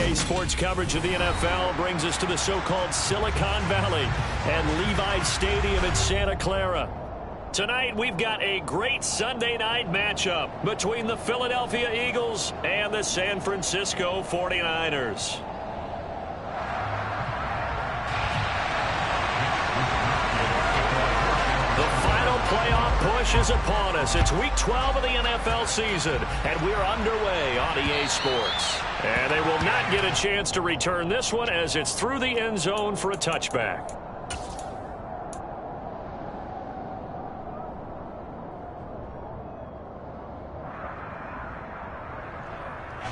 EA Sports coverage of the NFL brings us to the so-called Silicon Valley and Levi Stadium in Santa Clara. Tonight, we've got a great Sunday night matchup between the Philadelphia Eagles and the San Francisco 49ers. Playoff push is upon us. It's week 12 of the NFL season, and we're underway on EA Sports. And they will not get a chance to return this one as it's through the end zone for a touchback.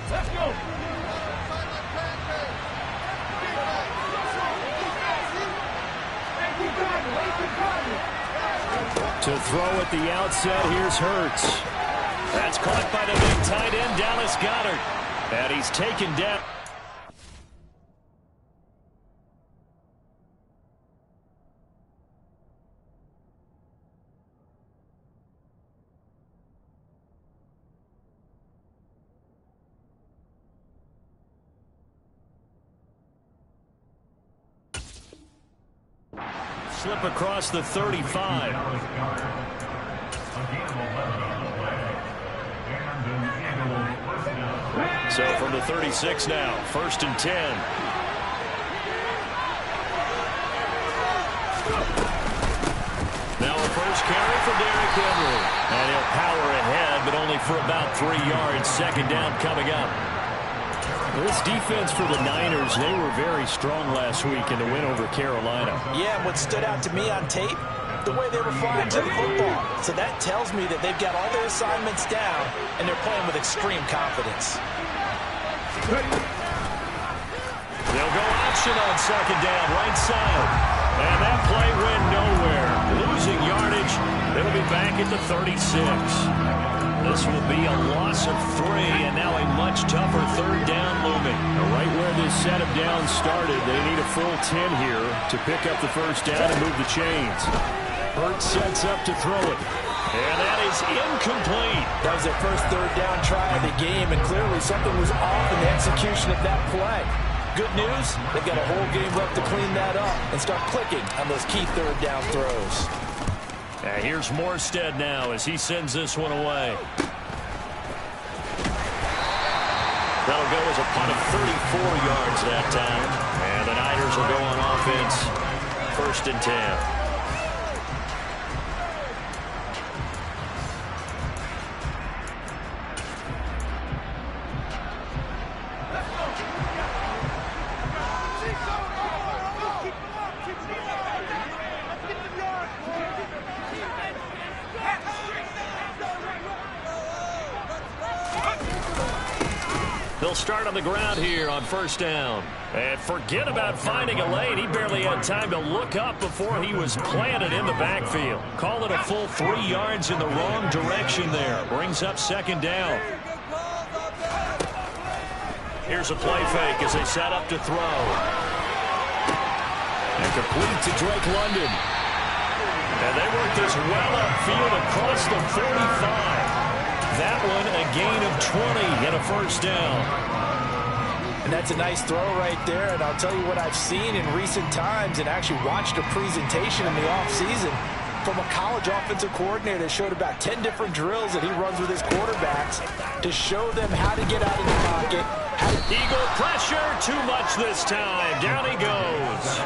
Let's go. To throw at the outset, here's Hurts. That's caught by the big tight end, Dallas Goedert. And he's taken down. Slip across the 35. So from the 36 now, 1st and 10. Now a first carry for Derrick Henry. And he'll power ahead, but only for about 3 yards. 2nd down coming up. This defense for the Niners, they were very strong last week in the win over Carolina. Yeah, what stood out to me on tape, the way they were flying to the football. So that tells me that they've got all their assignments down, and they're playing with extreme confidence. They'll go option on 2nd down, right side. And that play went nowhere. Losing yardage, they'll be back at the 36. This will be a loss of 3, and now a much tougher 3rd down looming. Right where this set of downs started, they need a full 10 here to pick up the 1st down and move the chains. Hurts sets up to throw it. And that is incomplete. That was their first 3rd down try of the game, and clearly something was off in the execution of that play. Good news, they've got a whole game left to clean that up and start clicking on those key 3rd down throws. And here's Morstead now as he sends this one away. That'll go as a punt of 34 yards that time. And the Niners will go on offense. 1st and 10. They'll start on the ground here on 1st down. And forget about finding a lane. He barely had time to look up before he was planted in the backfield. Call it a full 3 yards in the wrong direction there. Brings up 2nd down. Here's a play fake as they set up to throw. And complete to Drake London. And they work this well upfield across the 45. That one a gain of 20 and a 1st down. And that's a nice throw right there. And I'll tell you what I've seen in recent times and actually watched a presentation in the offseason from a college offensive coordinator that showed about 10 different drills that he runs with his quarterbacks to show them how to get out of the pocket. Eagle pressure, too much this time. Down he goes.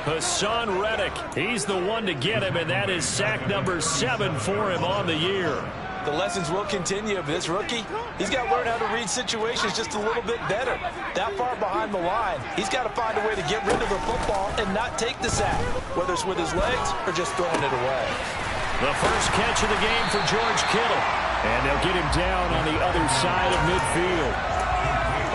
Hassan Reddick, he's the one to get him, and that is sack number 7 for him on the year. The lessons will continue. This rookie, he's got to learn how to read situations just a little bit better. That far behind the line, he's got to find a way to get rid of the football and not take the sack, whether it's with his legs or just throwing it away. The first catch of the game for George Kittle. And they'll get him down on the other side of midfield.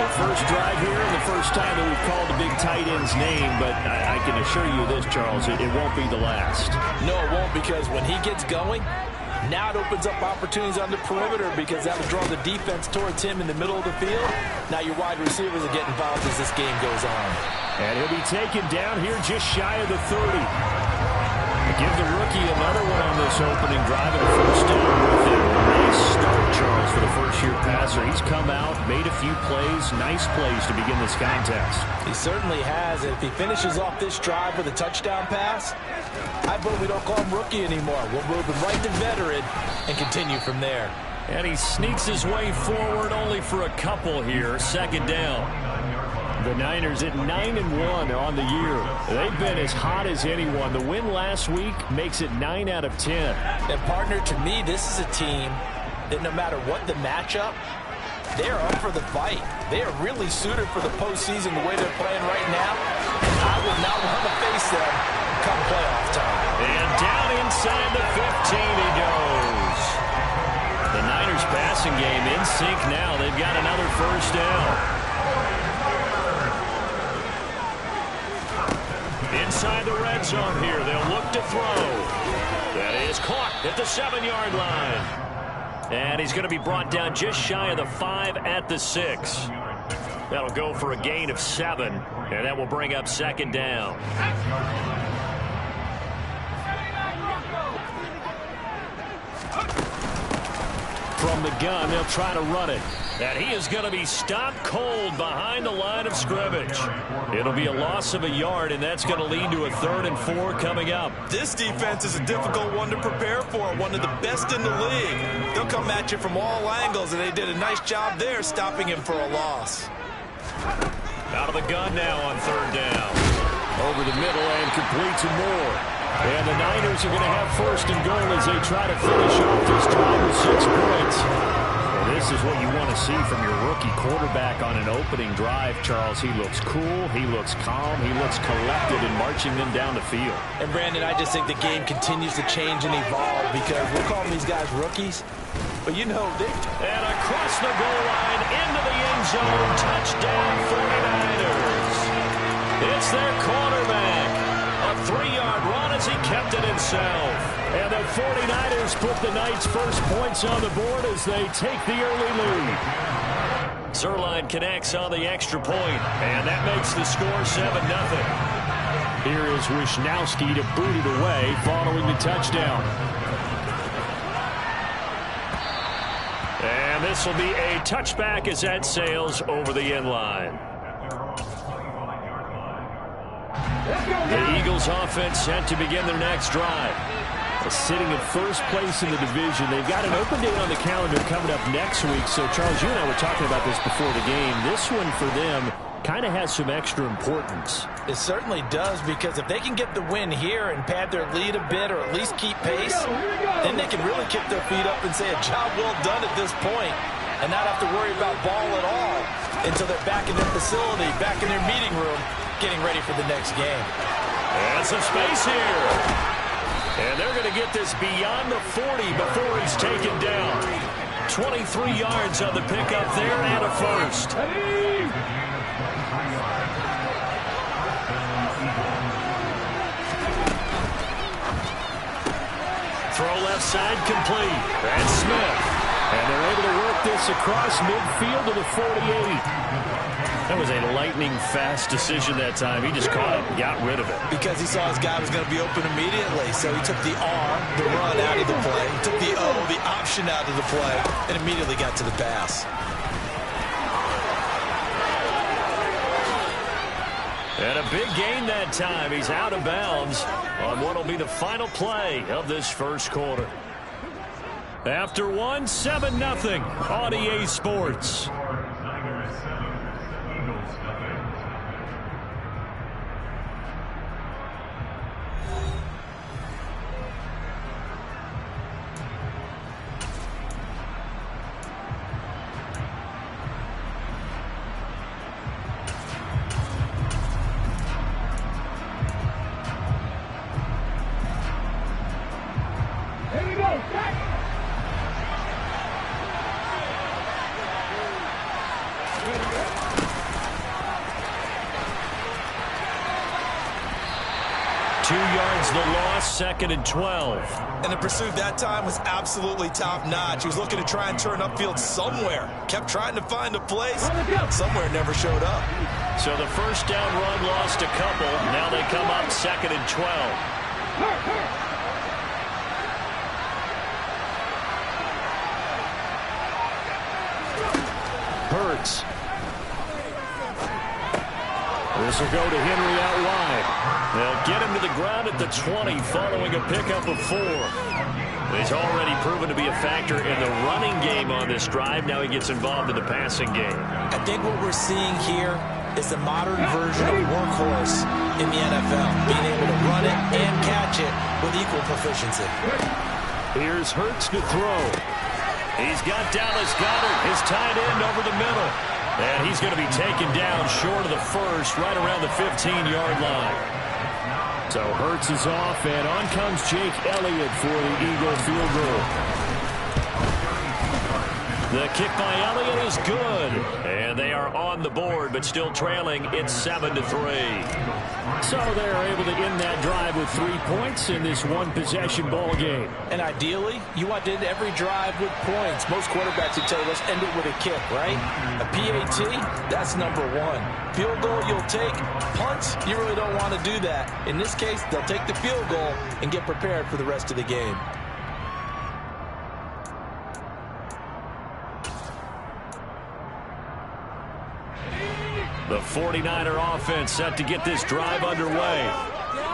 The first drive here and the first time that we've called the big tight end's name, but I can assure you this, Charles, it won't be the last. No, it won't, because when he gets going, now it opens up opportunities on the perimeter because that'll draw the defense towards him in the middle of the field. Now your wide receivers will get involved as this game goes on. And he'll be taken down here just shy of the 30. Give the rookie another one on this opening drive and a 1st down with it. Nice start, Charles, for the first-year passer. He's come out, made a few plays, nice plays to begin this contest. He certainly has. And if he finishes off this drive with a touchdown pass, I vote we don't call him rookie anymore. We'll move him right to veteran and continue from there. And he sneaks his way forward only for a couple here. Second down. The Niners at 9-1 on the year. They've been as hot as anyone. The win last week makes it 9 out of 10. And, partner, to me, this is a team that no matter what the matchup, they're up for the fight. They are really suited for the postseason the way they're playing right now. I would not want to face them come playoff time. And down inside the 15 he goes. The Niners passing game in sync now. They've got another first down. Inside the red zone here, they'll look to throw. That is caught at the 7-yard line. And he's going to be brought down just shy of the 5 at the 6. That'll go for a gain of 7, and that will bring up second down. From the gun, they'll try to run it. And he is going to be stopped cold behind the line of scrimmage. It'll be a loss of a yard, and that's going to lead to a 3rd and 4 coming up. This defense is a difficult one to prepare for, one of the best in the league. They'll come at you from all angles, and they did a nice job there stopping him for a loss. Out of the gun now on 3rd down. Over the middle and complete to Moore. And the Niners are going to have 1st and goal as they try to finish off this drive with 6 points. Well, this is what you want to see from your rookie quarterback on an opening drive, Charles. He looks cool, he looks calm, he looks collected in marching them down the field. And, Brandon, I just think the game continues to change and evolve because we're calling these guys rookies. But you know, and across the goal line into the end zone, touchdown 49ers. It's their quarterback. A 3-yard run as he kept it himself. And the 49ers put the Knights' first points on the board as they take the early lead. Zerline connects on the extra point, and that makes the score 7-0. Here is Wisnowski to boot it away following the touchdown. And this will be a touchback as that sails over the end line. The Eagles offense set to begin their next drive. Sitting in first place in the division. They've got an open date on the calendar coming up next week. So, Charles, you and I were talking about this before the game. This one for them kind of has some extra importance. It certainly does, because if they can get the win here and pad their lead a bit or at least keep pace, then they can really kick their feet up and say a job well done at this point and not have to worry about ball at all until they're back in their facility, back in their meeting room, getting ready for the next game. And some space here. And they're going to get this beyond the 40 before he's taken down. 23 yards on the pickup there and a first. Throw left side complete. And Smith. And they're able to work this across midfield to the 48. That was a lightning-fast decision that time. He just caught it and got rid of it. Because he saw his guy was going to be open immediately. So he took the R, the run, out of the play. He took the O, the option, out of the play, and immediately got to the pass. And a big gain that time. He's out of bounds on what will be the final play of this first quarter. After one, 7-0 on EA Sports. Here we go. Back. 2 yards the loss, 2nd and 12. And the pursuit that time was absolutely top-notch. He was looking to try and turn upfield somewhere. Kept trying to find a place. Somewhere never showed up. So the first down run lost a couple. Now they come up 2nd and 12. Hurts. This will go to Henry out wide. They'll get him to the ground at the 20 following a pickup of 4. He's already proven to be a factor in the running game on this drive. Now he gets involved in the passing game. I think what we're seeing here is the modern version of workhorse in the NFL, being able to run it and catch it with equal proficiency. Here's Hurts to throw. He's got Dallas Goedert, his tight end, over the middle. And he's going to be taken down short of the first, right around the 15-yard line. So Hurts is off, and on comes Jake Elliott for the Eagle field goal. The kick by Elliott is good. And they are on the board, but still trailing. It's 7-3. So they're able to end that drive with 3 points in this one-possession ball game. And ideally, you want to end every drive with points. Most quarterbacks would tell you, let's end it with a kick, right? A PAT, that's number 1. Field goal, you'll take. Punts, you really don't want to do that. In this case, they'll take the field goal and get prepared for the rest of the game. The 49er offense set to get this drive underway.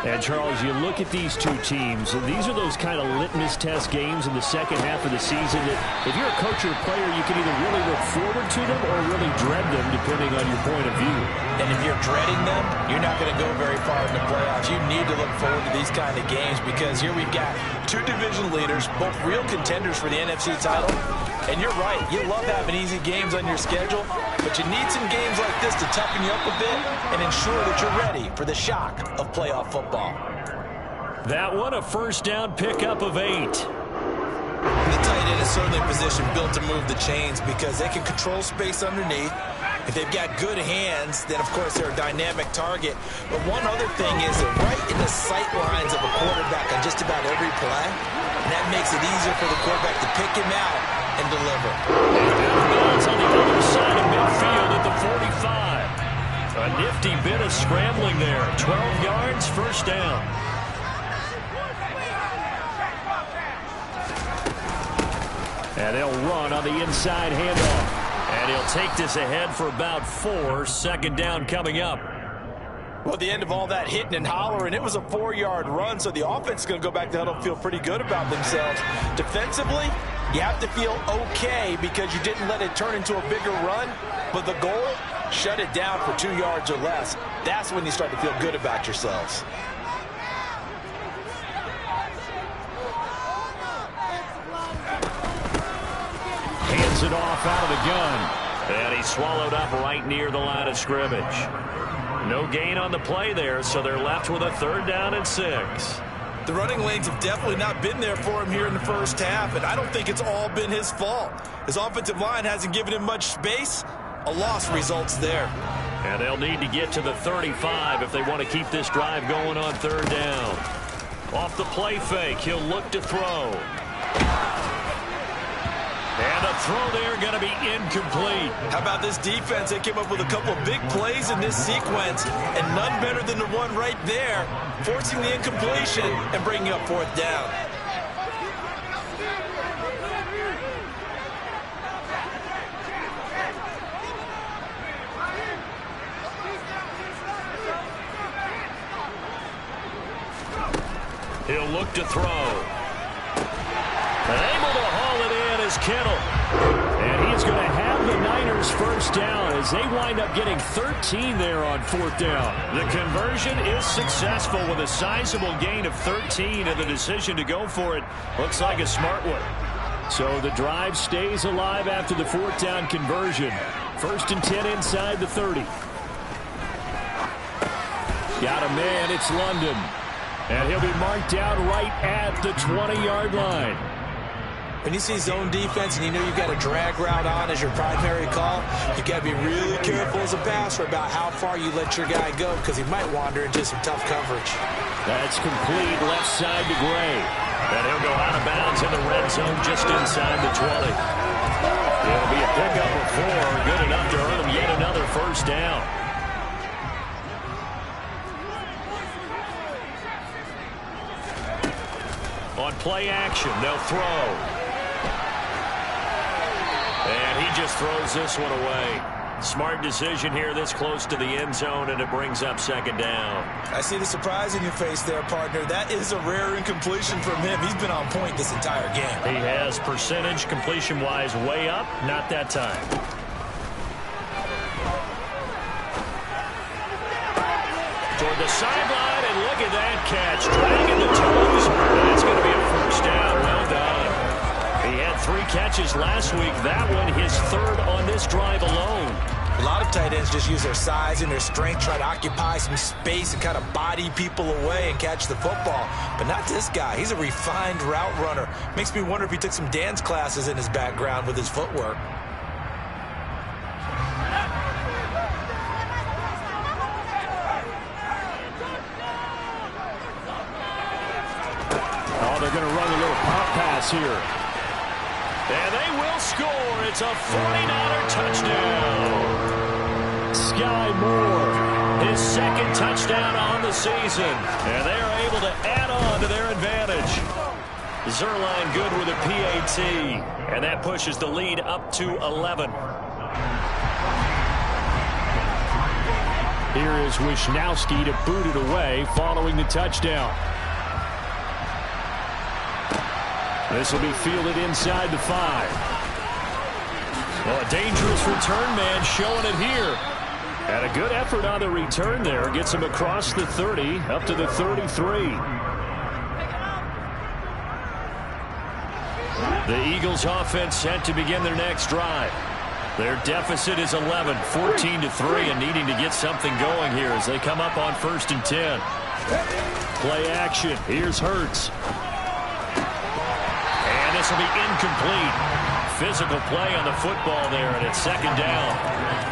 And, Charles, you look at these two teams, and these are those kind of litmus test games in the second half of the season that if you're a coach or a player, you can either really look forward to them or really dread them, depending on your point of view. And if you're dreading them, you're not going to go very far in the playoffs. You need to look forward to these kind of games because here we've got 2 division leaders, both real contenders for the NFC title. And you're right, you love having easy games on your schedule, but you need some games like this to toughen you up a bit and ensure that you're ready for the shock of playoff football. That one, a first down pickup of 8. The tight end is certainly a position built to move the chains because they can control space underneath. If they've got good hands, then, of course, they're a dynamic target. But one other thing is they're right in the sight lines of a quarterback on just about every play, and that makes it easier for the quarterback to pick him out and deliver. It's on the other side of midfield at the 45. A nifty bit of scrambling there. 12 yards, first down. And they'll run on the inside handoff. And he'll take this ahead for about 4. Second down coming up. Well, at the end of all that hitting and hollering, it was a 4-yard run, so the offense is going to go back to huddle and feel pretty good about themselves. Defensively, you have to feel okay because you didn't let it turn into a bigger run, but the goal, shut it down for 2 yards or less. That's when you start to feel good about yourselves. Hands it off out of the gun. And he's swallowed up right near the line of scrimmage. No gain on the play there, so they're left with a 3rd down and 6. The running lanes have definitely not been there for him here in the first half, and I don't think it's all been his fault. His offensive line hasn't given him much space. A loss results there. And they'll need to get to the 35 if they want to keep this drive going on 3rd down. Off the play fake, he'll look to throw. And the throw there going to be incomplete. How about this defense? They came up with a couple of big plays in this sequence, and none better than the one right there, forcing the incompletion and bringing up 4th down. He'll look to throw. And able to haul it in is Kittle. And he's going to have the Niners first down as they wind up getting 13 there on 4th down. The conversion is successful with a sizable gain of 13, and the decision to go for it looks like a smart one. So the drive stays alive after the 4th down conversion. 1st and 10 inside the 30. Got a man, it's London. And he'll be marked down right at the 20-yard line. When you see zone defense and you know you've got a drag route on as your primary call, you've got to be really careful as a passer about how far you let your guy go because he might wander into some tough coverage. That's complete left side to Gray. And he'll go out of bounds in the red zone just inside the 20. It'll be a pickup of 4, good enough to earn him yet another first down. On play action, they'll throw. And he just throws this one away. Smart decision here this close to the end zone, and it brings up second down. I see the surprise in your face there, partner. That is a rare incompletion from him. He's been on point this entire game. He has percentage completion-wise way up. Not that time. Toward the sideline, and look at that catch. Dragging the toes. That's going to be a first down. Well done. He had 3 catches last week. That one his 3rd on this drive alone. A lot of tight ends just use their size and their strength, try to occupy some space and kind of body people away and catch the football. But not this guy. He's a refined route runner. Makes me wonder if he took some dance classes in his background with his footwork. Oh, they're going to run a little pop pass here. And they will score. It's a 49er touchdown. Sky Moore, his 2nd touchdown on the season. And they are able to add on to their advantage. Zerline good with a PAT. And that pushes the lead up to 11. Here is Wisnowski to boot it away following the touchdown. This will be fielded inside the 5. Well, a dangerous return man showing it here. And a good effort on the return there. Gets him across the 30, up to the 33. The Eagles offense set to begin their next drive. Their deficit is 11, 14-3, and needing to get something going here as they come up on 1st and 10. Play action. Here's Hurts. This will be incomplete. Physical play on the football there, and it's 2nd down.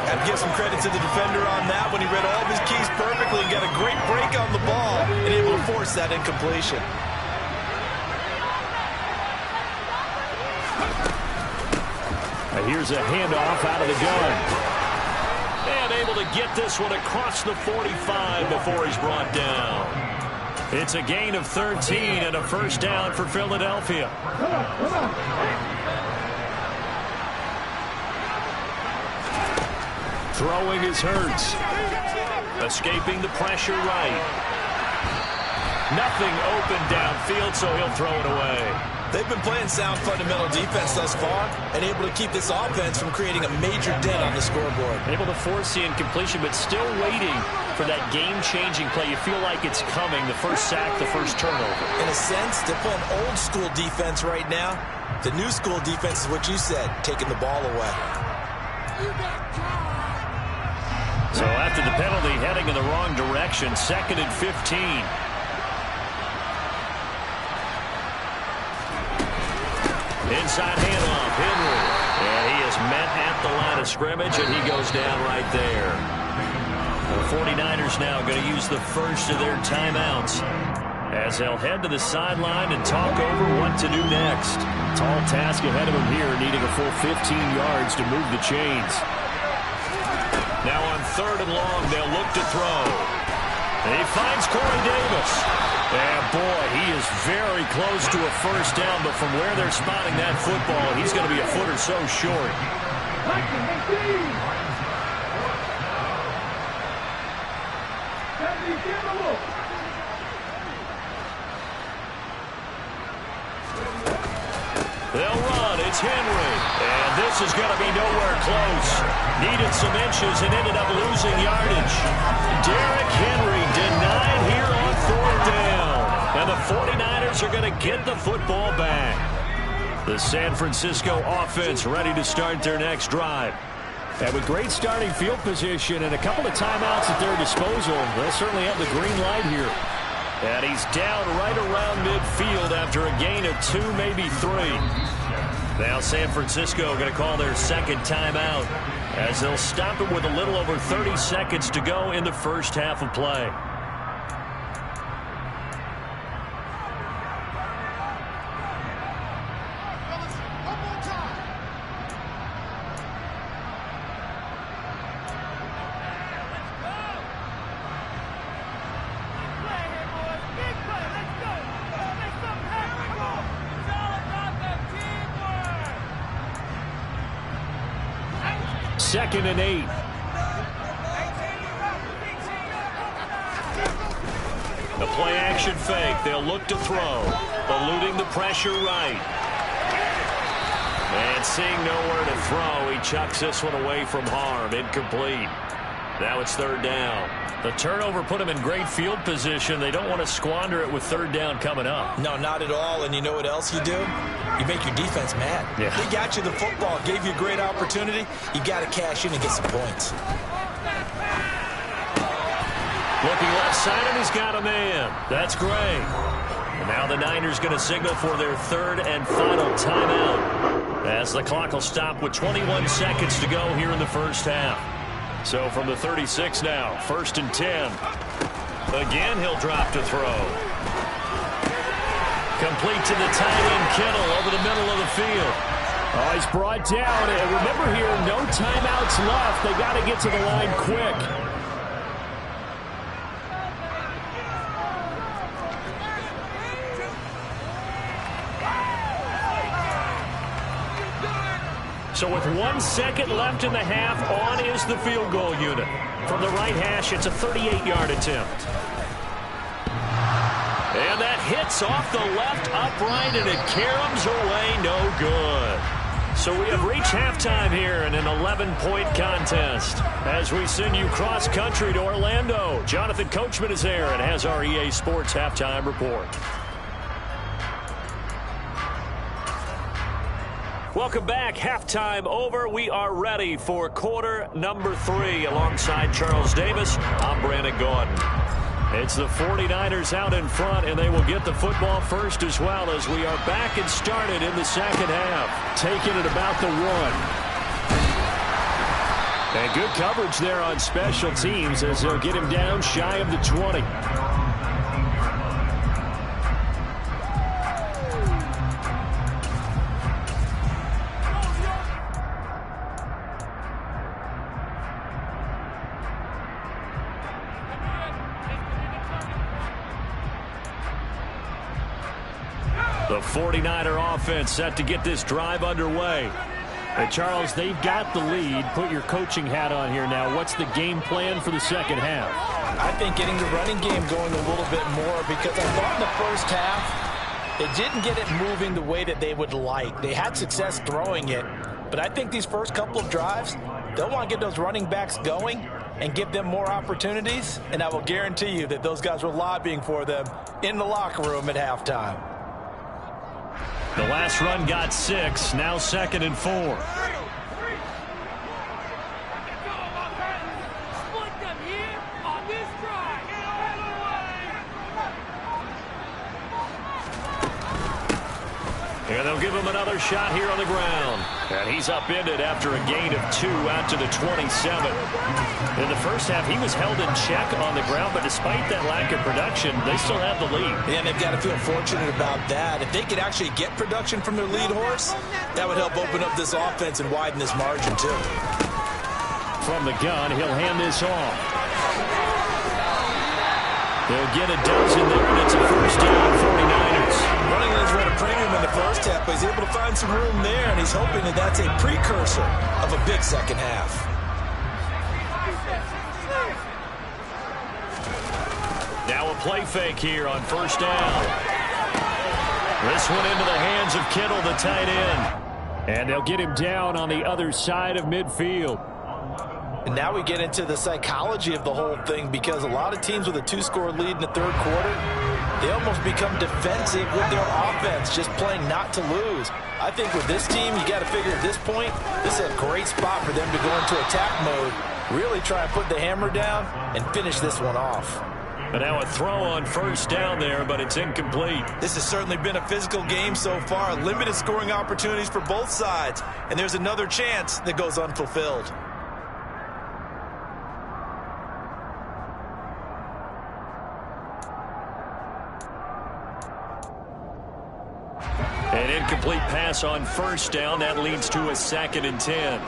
Got to give some credit to the defender on that when he read all of his keys perfectly and got a great break on the ball and able to force that incompletion. Here's a handoff out of the gun. And able to get this one across the 45 before he's brought down. It's a gain of 13 and a first down for Philadelphia. Throwing is Hurts. Escaping the pressure right. Nothing open downfield, so he'll throw it away. They've been playing sound fundamental defense thus far and able to keep this offense from creating a major dent on the scoreboard. Able to force the incompletion, but still waiting for that game-changing play. You feel like it's coming, the first sack, the first turnover. In a sense, they're playing old-school defense right now. The new-school defense is what you said, taking the ball away. So after the penalty, heading in the wrong direction, 2nd and 15. Inside handoff, Henry. And he is met at the line of scrimmage, and he goes down right there. The 49ers now going to use the first of their timeouts as they'll head to the sideline and talk over what to do next. Tall task ahead of him here, needing a full 15 yards to move the chains. Now on 3rd and long, they'll look to throw. He finds Corey Davis. And boy, he is very close to a first down, but from where they're spotting that football, he's going to be a foot or so short. They'll run. It's Henry. And this is going to be nowhere close. Needed some inches and ended up losing yardage. Derrick Henry denied here on 4th down. And the 49ers are going to get the football back. The San Francisco offense ready to start their next drive. And with great starting field position and a couple of timeouts at their disposal, they'll certainly have the green light here. And he's down right around midfield after a gain of 2, maybe 3. Now San Francisco going to call their 2nd timeout as they'll stop it with a little over 30 seconds to go in the first half of play. 2nd and 8. The play-action fake. They'll look to throw. Eluding the pressure right. And seeing nowhere to throw, he chucks this one away from harm. Incomplete. Now it's 3rd down. The turnover put him in great field position. They don't want to squander it with 3rd down coming up. No, not at all. And you know what else you do? You make your defense mad. Yeah. They got you the football, gave you a great opportunity. You got to cash in and get some points. Looking left side, and he's got a man. That's Gray. And now the Niners going to signal for their 3rd and final timeout, as the clock will stop with 21 seconds to go here in the first half. So from the 36 now, 1st and 10. Again, he'll drop to throw. Complete to the tight end, Kittle, over the middle of the field. Oh, he's brought down. And remember here, no timeouts left. They got to get to the line quick. So with 1 second left in the half, on is the field goal unit. From the right hash, it's a 38-yard attempt. And that hits off the left upright, and it caroms away, no good. So we have reached halftime here in an 11-point contest. As we send you cross-country to Orlando, Jonathan Coachman is there and has our EA Sports halftime report. Welcome back. Halftime over. We are ready for quarter number 3. Alongside Charles Davis, I'm Brandon Gordon. It's the 49ers out in front, and they will get the football first as well, as we are back and started in the second half. Taking it about the 1. And good coverage there on special teams as they'll get him down shy of the 20. The 49er offense set to get this drive underway. Hey, Charles, they've got the lead. Put your coaching hat on here now. What's the game plan for the second half? I think getting the running game going a little bit more, because I thought in the first half they didn't get it moving the way that they would like. They had success throwing it, but I think these first couple of drives, they'll want to get those running backs going and give them more opportunities, and I will guarantee you that those guys were lobbying for them in the locker room at halftime. The last run got 6, now 2nd and 4. And they'll give him another shot here on the ground. And he's upended after a gain of 2 out to the 27. In the first half, he was held in check on the ground, but despite that lack of production, they still have the lead. And they've got to feel fortunate about that. If they could actually get production from their lead horse, that would help open up this offense and widen this margin too. From the gun, he'll hand this off. They'll get a dozen there, and it's a first down, 49ers. Running lanes were at a premium in the first half, but he's able to find some room there, and he's hoping that that's a precursor of a big second half. Now a play fake here on first down. This one into the hands of Kittle, the tight end. And they'll get him down on the other side of midfield. And now we get into the psychology of the whole thing, because a lot of teams with a 2-score lead in the third quarter, they almost become defensive with their offense, just playing not to lose. I think with this team, you got to figure at this point, this is a great spot for them to go into attack mode, really try and put the hammer down and finish this one off. And now a throw on first down there, but it's incomplete. This has certainly been a physical game so far. Limited scoring opportunities for both sides. And there's another chance that goes unfulfilled. An incomplete pass on first down. That leads to a 2nd and 10.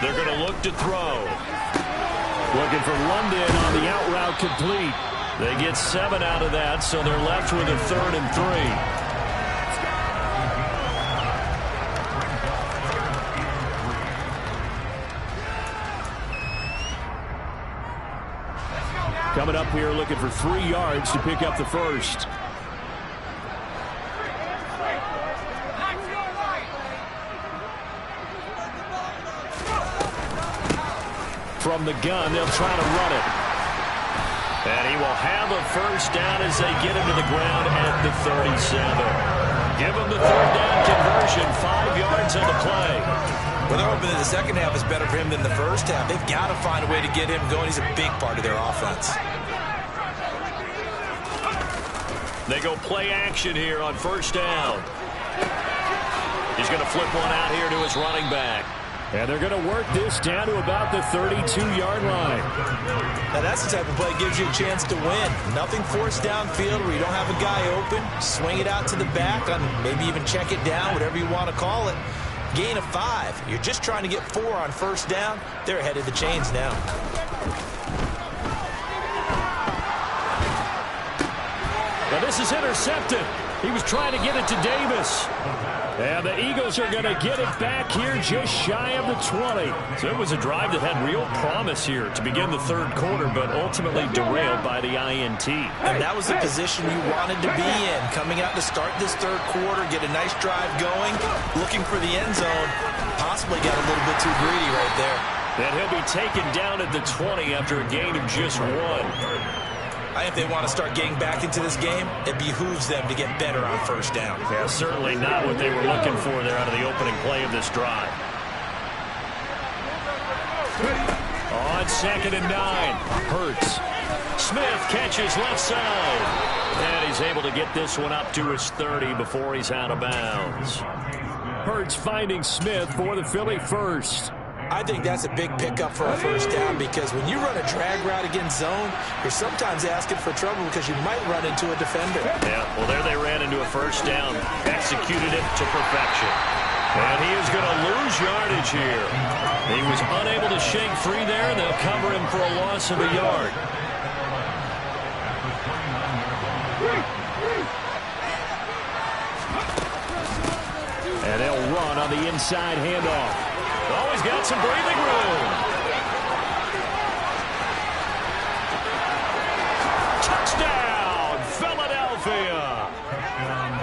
They're going to look to throw. Looking for London on the out route, complete. They get 7 out of that, so they're left with a 3rd and 3. coming up here looking for 3 yards to pick up the first. From the gun, they'll try to run it. And he will have a first down as they get him to the ground at the 37. Give him the third down conversion, 5 yards on the play. Well, they're hoping that the second half is better for him than the first half. They've got to find a way to get him going. He's a big part of their offense. They go play action here on first down. He's going to flip one out here to his running back. And they're going to work this down to about the 32-yard line. Now, that's the type of play that gives you a chance to win. Nothing forced downfield where you don't have a guy open. Swing it out to the back, on maybe even check it down, whatever you want to call it. Gain of 5. You're just trying to get 4 on first down. They're ahead of the chains now. Now, this is intercepted. He was trying to get it to Davis. And the Eagles are going to get it back here just shy of the 20. So it was a drive that had real promise here to begin the third quarter, but ultimately derailed by the INT. And that was the position you wanted to be in. Coming out to start this third quarter, get a nice drive going, looking for the end zone. Possibly got a little bit too greedy right there. And he'll be taken down at the 20 after a gain of just 1. I think if they want to start getting back into this game, it behooves them to get better on first down. Yeah, certainly not what they were looking for there out of the opening play of this drive. On 2nd and 9, Hurts. Smith catches left side. And he's able to get this one up to his 30 before he's out of bounds. Hurts finding Smith for the Philly first. I think that's a big pickup for a first down because when you run a drag route against zone, you're sometimes asking for trouble because you might run into a defender. Yeah, well, there they ran into a first down, executed it to perfection. And he is going to lose yardage here. He was unable to shake free there, and they'll cover him for a loss of a yard. And they'll run on the inside handoff. Always got some breathing room. Touchdown, Philadelphia.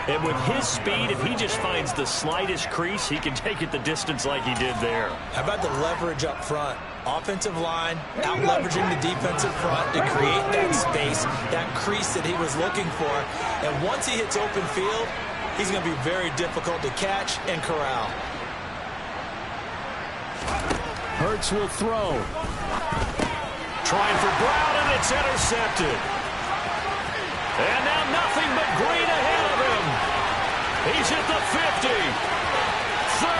And with his speed, if he just finds the slightest crease, he can take it the distance like he did there. How about the leverage up front? Offensive line, out-leveraging the defensive front to create that space, that crease that he was looking for. And once he hits open field, he's going to be very difficult to catch and corral. Hurts will throw. Trying for Brown, and it's intercepted. And now nothing but green ahead of him. He's at the 50, 30,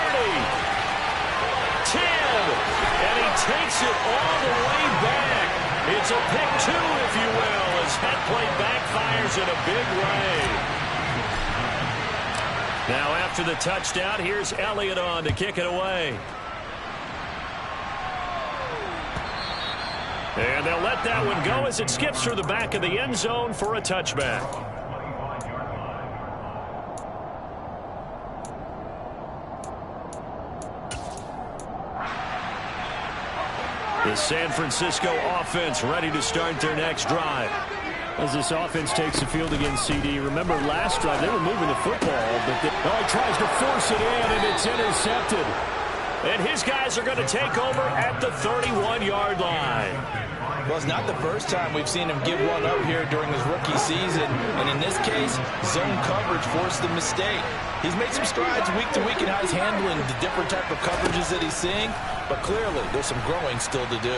10, and he takes it all the way back. It's a pick 2, if you will, as that play backfires in a big way. Now after the touchdown, here's Elliott on to kick it away. And they'll let that one go as it skips through the back of the end zone for a touchback. The San Francisco offense ready to start their next drive. As this offense takes the field against CD, remember last drive they were moving the football, but he tries to force it in, and it's intercepted. And his guys are going to take over at the 31-yard line. Well, it's not the first time we've seen him give one up here during his rookie season. And in this case, zone coverage forced the mistake. He's made some strides week to week in how he's handling the different type of coverages that he's seeing. But clearly, there's some growing still to do.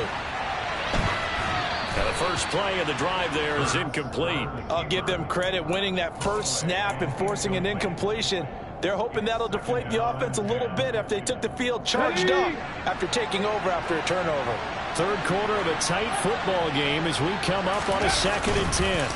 And the first play of the drive there is incomplete. I'll give them credit winning that first snap and forcing an incompletion. They're hoping that'll deflate the offense a little bit after they took the field charged up after taking over after a turnover. Third quarter of a tight football game as we come up on a 2nd and 10.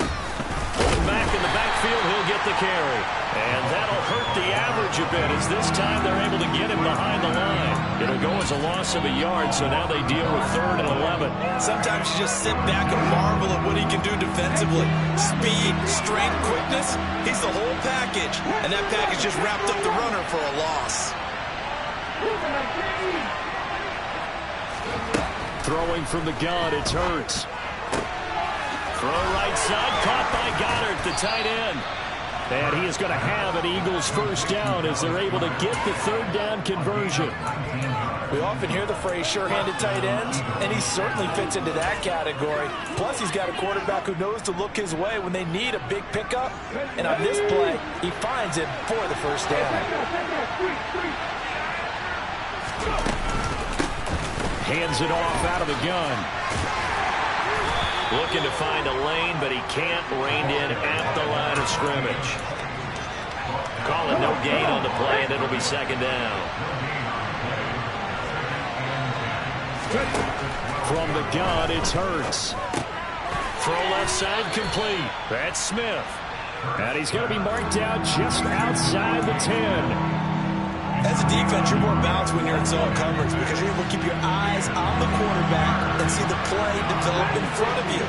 Pulling back in the backfield, he'll get the carry. And that'll hurt the average a bit as this time they're able to get him behind the line. It'll go as a loss of a yard, so now they deal with 3rd and 11. Sometimes you just sit back and marvel at what he can do defensively. Speed, strength, quickness, he's the whole package. And that package just wrapped up the runner for a loss. Throwing from the gun, it's Hurts. Throw right side, caught by Goddard, the tight end. And he is going to have an Eagles first down as they're able to get the third down conversion. We often hear the phrase sure-handed tight ends, and he certainly fits into that category. Plus, he's got a quarterback who knows to look his way when they need a big pickup. And on this play, he finds it for the first down. Hands it off out of the gun. Looking to find a lane, but he can't. Reined in at the line of scrimmage. Call it no gain on the play, and it'll be second down. From the gun, it's Hurts. Throw left side complete. That's Smith. And he's going to be marked out just outside the 10. As a defense, you're more balanced when you're in zone coverage because you're able to keep your eyes on the quarterback and see the play develop in front of you.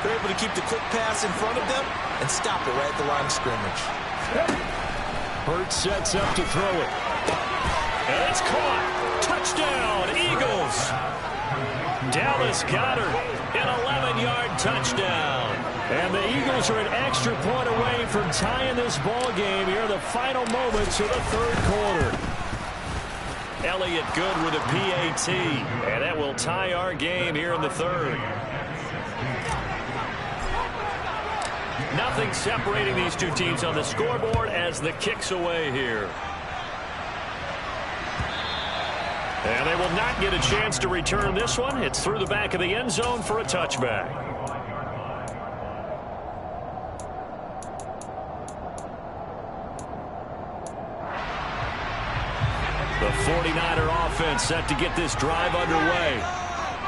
You're able to keep the quick pass in front of them and stop it right at the line of scrimmage. Hurts sets up to throw it. And it's caught. Touchdown, Eagles. Dallas Goedert, an 11-yard touchdown. And the Eagles are an extra point away from tying this ball game here in the final moments of the third quarter. Elliott good with a PAT, and that will tie our game here in the third. Nothing separating these two teams on the scoreboard as the kick's away here. And they will not get a chance to return this one. It's through the back of the end zone for a touchback. The 49er offense set to get this drive underway.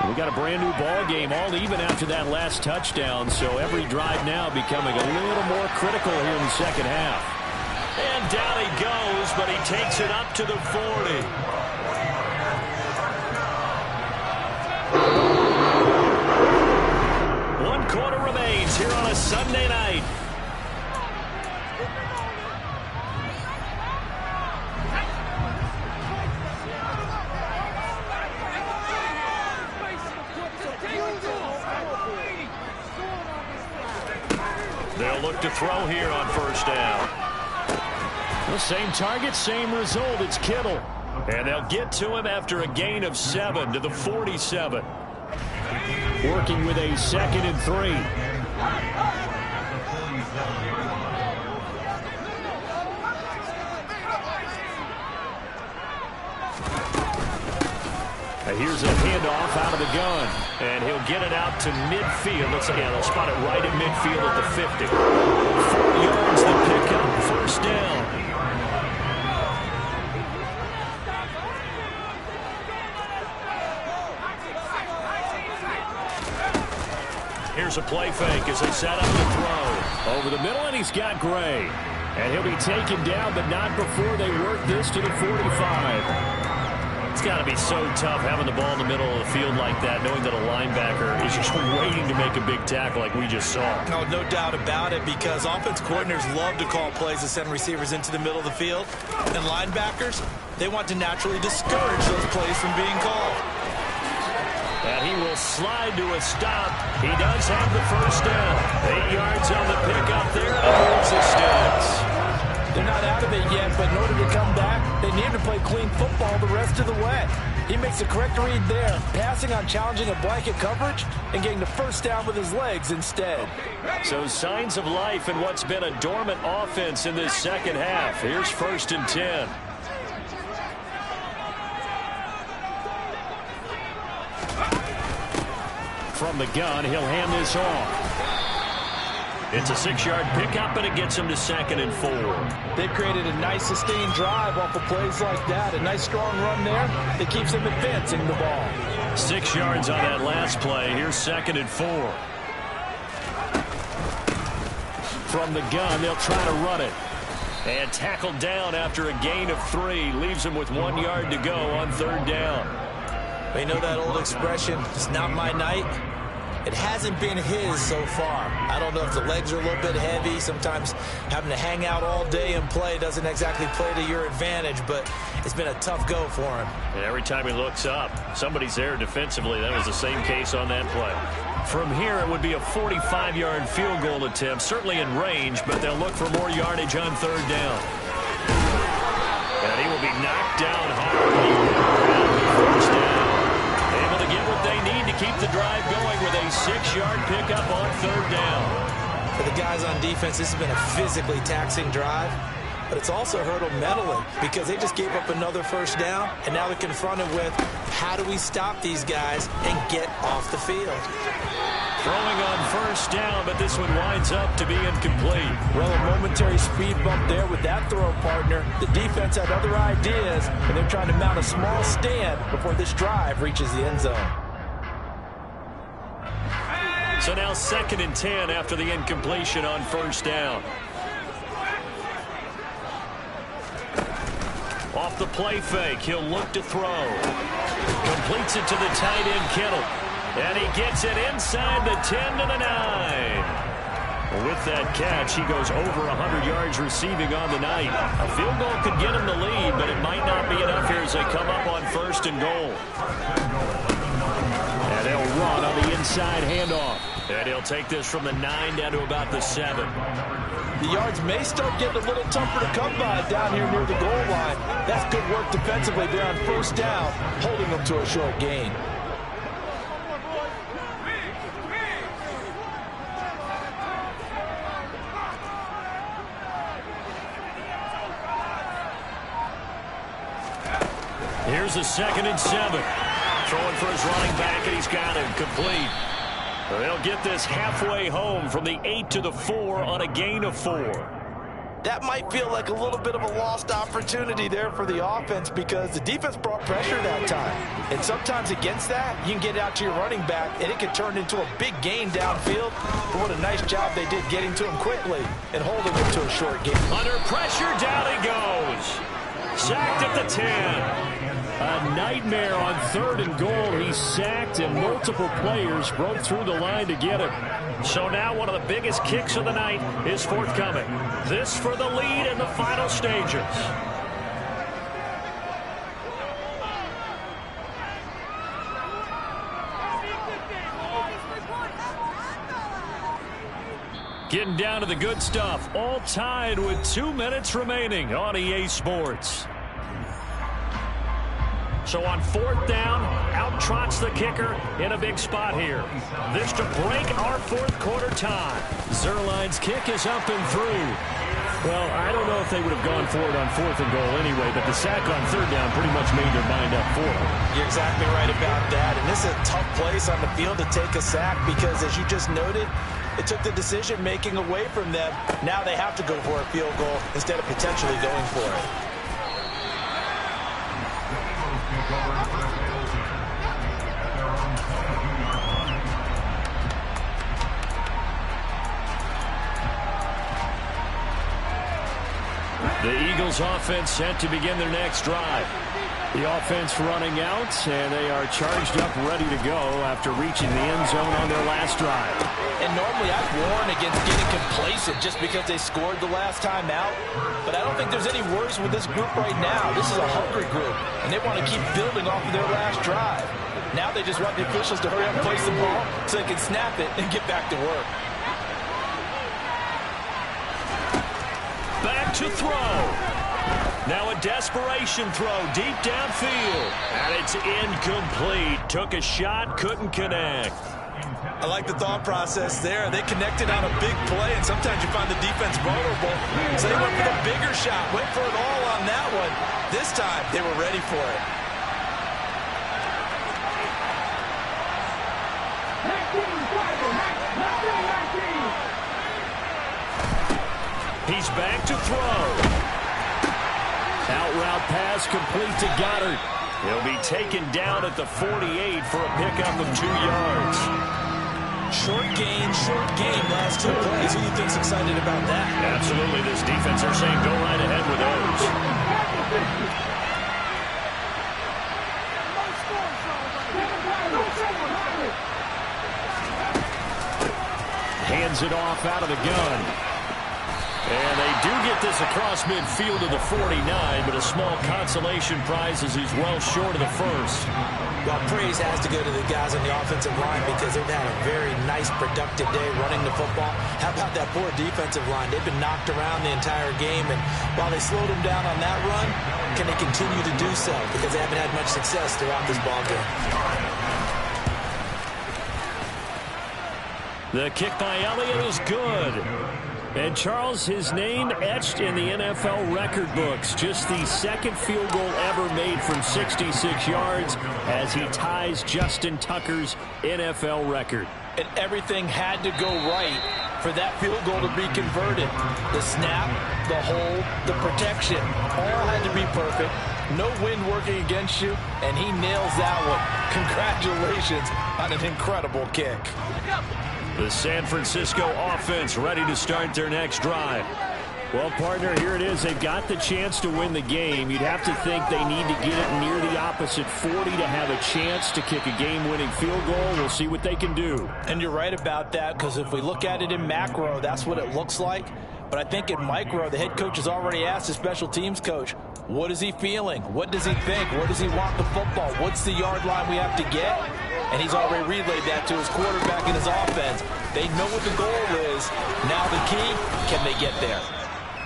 We got a brand new ball game, all even after that last touchdown, so every drive now becoming a little more critical here in the second half. And down he goes, but he takes it up to the 40. One quarter remains here on a Sunday night. They'll look to throw here on first down. The same target, same result. It's Kittle. And they'll get to him after a gain of 7 to the 47. Working with a 2nd and 3. Here's a handoff out of the gun. And he'll get it out to midfield. Let's again, they'll spot it right at midfield at the 50. 4 yards the pickup, first down. Here's a play fake as they set up to throw. Over the middle, and he's got Gray. And he'll be taken down, but not before they work this to the 45. It's got to be so tough having the ball in the middle of the field like that, knowing that a linebacker is just waiting to make a big tackle like we just saw. No doubt about it, because offense coordinators love to call plays to send receivers into the middle of the field. And linebackers, they want to naturally discourage those plays from being called. And he will slide to a stop. He does have the first down. 8 yards on the pickup there, and moves the sticks. They're not out of it yet, but in order to come back, they need to play clean football the rest of the way. He makes the correct read there, passing on challenging a blanket coverage and getting the first down with his legs instead. So signs of life in what's been a dormant offense in this second half. Here's 1st and 10. From the gun, he'll hand this off. It's a 6-yard pickup, and it gets him to 2nd and 4. They've created a nice sustained drive off of plays like that. A nice strong run there that keeps them advancing the ball. 6 yards on that last play. Here's 2nd and 4. From the gun, they'll try to run it. And tackled down after a gain of 3. Leaves him with 1 yard to go on 3rd down. You know that old expression, it's not my night? It hasn't been his so far. I don't know if the legs are a little bit heavy. Sometimes having to hang out all day and play doesn't exactly play to your advantage, but it's been a tough go for him. And every time he looks up, somebody's there defensively. That was the same case on that play. From here, it would be a 45-yard field goal attempt, certainly in range, but they'll look for more yardage on third down. And he will be knocked down hard. First down. Able to get what they need to keep the drive going with a 6-yard pickup on third down. For the guys on defense, this has been a physically taxing drive, but it's also hurt them mentally because they just gave up another first down, and now they're confronted with how do we stop these guys and get off the field. Throwing on first down, but this one winds up to be incomplete. Well, a momentary speed bump there with that throw, partner. The defense had other ideas, and they're trying to mount a small stand before this drive reaches the end zone. So now 2nd and 10 after the incompletion on first down. Off the play fake, he'll look to throw. Completes it to the tight end, Kittle. And he gets it inside the 10 to the 9. With that catch, he goes over 100 yards receiving on the night. A field goal could get him the lead, but it might not be enough here as they come up on 1st and goal. And they'll run on the inside handoff. And he'll take this from the 9 down to about the 7. The yards may start getting a little tougher to come by down here near the goal line. That's good work defensively there on first down, holding them to a short gain. Here's a 2nd and 7. Throwing for his running back, and he's got him complete. They'll get this halfway home from the 8 to the 4 on a gain of 4. That might feel like a little bit of a lost opportunity there for the offense because the defense brought pressure that time. And sometimes against that, you can get out to your running back, and it can turn into a big gain downfield. But what a nice job they did getting to him quickly and holding him to a short gain. Under pressure, down he goes. Sacked at the 10. A nightmare on 3rd and goal. He's sacked, and multiple players broke through the line to get him. So now one of the biggest kicks of the night is forthcoming. This for the lead in the final stages. Getting down to the good stuff. All tied with 2 minutes remaining on EA Sports. So on 4th down, out trots the kicker in a big spot here. This to break our 4th quarter tie. Zerline's kick is up and through. Well, I don't know if they would have gone for it on 4th and goal anyway, but the sack on 3rd down pretty much made their mind up for it. You're exactly right about that, and this is a tough place on the field to take a sack because, as you just noted, it took the decision-making away from them. Now they have to go for a field goal instead of potentially going for it. The Eagles offense set to begin their next drive. The offense running out, and they are charged up, ready to go after reaching the end zone on their last drive. And normally I'd warn against getting complacent just because they scored the last time out. But I don't think there's any worries with this group right now. This is a hungry group, and they want to keep building off of their last drive. Now they just want the officials to hurry up and place the ball so they can snap it and get back to work. Back to throw. Now a desperation throw deep downfield. And it's incomplete. Took a shot, couldn't connect. I like the thought process there. They connected on a big play, and sometimes you find the defense vulnerable. So they went for the bigger shot, went for it all on that one. This time, they were ready for it. He's back to throw. Out route pass complete to Goddard. He'll be taken down at the 48 for a pickup of 2 yards. Short gain, last 2 plays. Who do you think's excited about that? Absolutely. This defense are saying go right ahead with those. Hands it off out of the gun. And they do get this across midfield to the 49, but a small consolation prize as he's well short of the first. Well, praise has to go to the guys on the offensive line because they've had a very nice, productive day running the football. How about that poor defensive line? They've been knocked around the entire game, and while they slowed them down on that run, can they continue to do so? Because they haven't had much success throughout this ball game. The kick by Elliott is good. And Charles, his name etched in the NFL record books. Just the second field goal ever made from 66 yards as he ties Justin Tucker's NFL record. And everything had to go right for that field goal to be converted. The snap, the hold, the protection, all had to be perfect. No wind working against you, and he nails that one. Congratulations on an incredible kick. The San Francisco offense ready to start their next drive. Well, partner, here it is. They've got the chance to win the game. You'd have to think they need to get it near the opposite 40 to have a chance to kick a game-winning field goal. We'll see what they can do. And you're right about that, because if we look at it in macro, that's what it looks like. But I think in micro, the head coach has already asked the special teams coach, what is he feeling? What does he think? Where does he want the football? What's the yard line we have to get? And he's already relayed that to his quarterback and his offense. They know what the goal is. Now the key, can they get there?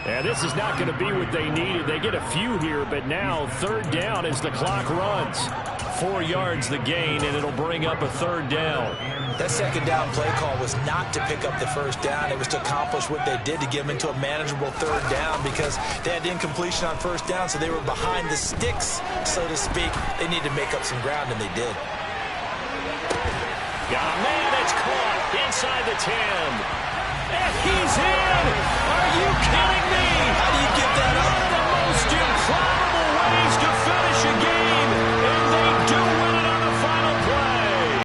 And this is not going to be what they needed. They get a few here, but now third down as the clock runs. 4 yards the gain, and it'll bring up a third down. That second down play call was not to pick up the first down. It was to accomplish what they did to get them into a manageable third down because they had incompletion on first down, so they were behind the sticks, so to speak. They needed to make up some ground, and they did. Got a man that's caught inside the 10. And he's in! Are you kidding me? How do you get that up? One of the most improbable ways to finish a game.